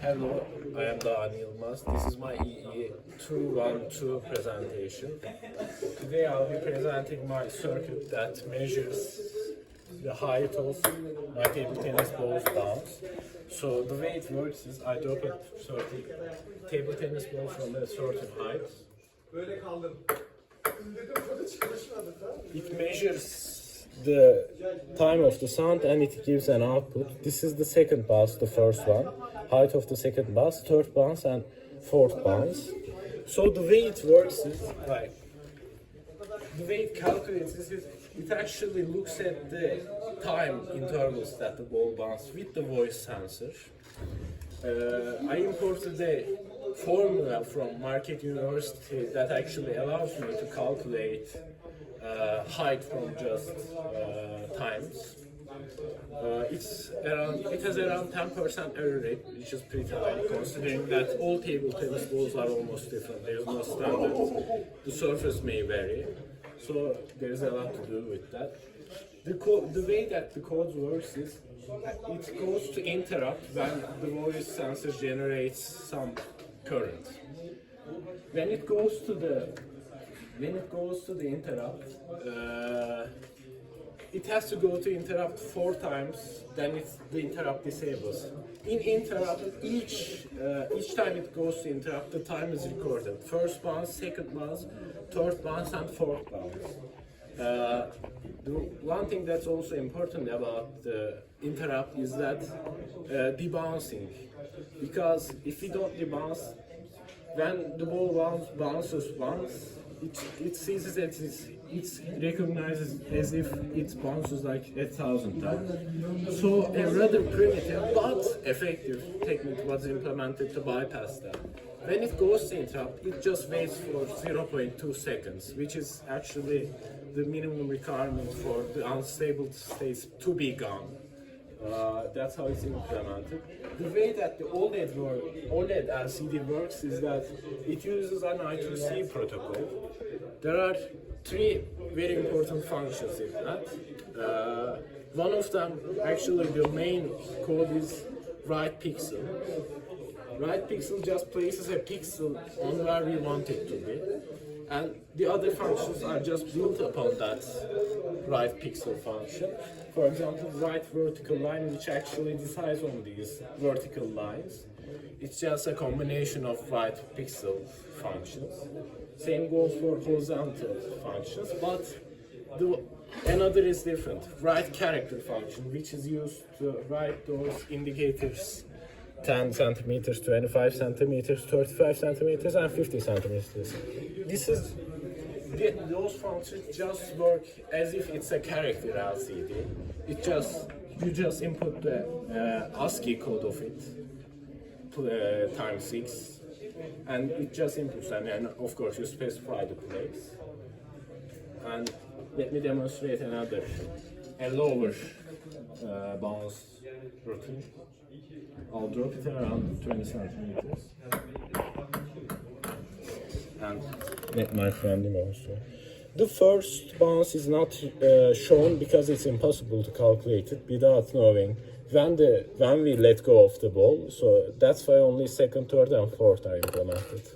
Hello, I am Dağ.Y. This is my EE212 presentation. Today I'll be presenting my circuit that measures the height of my table tennis balls bounce. So the way it works is I drop a certain table tennis ball from a certain height. It measures the time of the sound and it gives an output. This is the second bounce, the first one. Height of the second bounce, third bounce and fourth bounce. So the way it works is like, the way it calculates is it actually looks at the time intervals that the ball bounces with the voice sensor. I imported a formula from Market University that actually allows me to calculate height from just times. It has around 10% error rate, which is pretty high, considering that all table tennis balls are almost different. There is no standard. The surface may vary, so there is a lot to do with that. The way that the code works is it goes to interrupt when the voice sensor generates some current. When it goes to the interrupt, it has to go to interrupt 4 times, then the interrupt disables. In interrupt, each time it goes to interrupt, the time is recorded. First bounce, second bounce, third bounce, and fourth bounce. The one thing that's also important about the interrupt is that debouncing, because if we don't debounce, when the ball bounces once, it sees it recognizes as if it bounces like 1,000 times. So a rather primitive but effective technique was implemented to bypass that. When it goes to interrupt, it just waits for 0.2 seconds, which is actually the minimum requirement for the unstable states to be gone. That's how it's implemented. The way that the OLED LCD works is that it uses an I2C protocol. There are 3 very important functions in that. One of them, actually the main code, is write pixel. Write pixel just places a pixel on where we want it to be. And the other functions are just built upon that write pixel function. For example, write vertical line, which actually decides on these vertical lines. It's just a combination of write pixel functions. Same goes for horizontal functions, but another is different. Write character function, which is used to write those indicators 10 centimeters, 25 centimeters, 35 centimeters, and 50 centimeters. Those functions just work as if it's a character LCD. You just input the ASCII code of it times 6, and it just inputs, and of course you specify the place. And let me demonstrate a lower bounce routine. I'll drop it around 20 centimeters. And let my friend demonstrate. The first bounce is not shown because it's impossible to calculate it without knowing when we let go of the ball. So that's why only second, third, and fourth are implemented.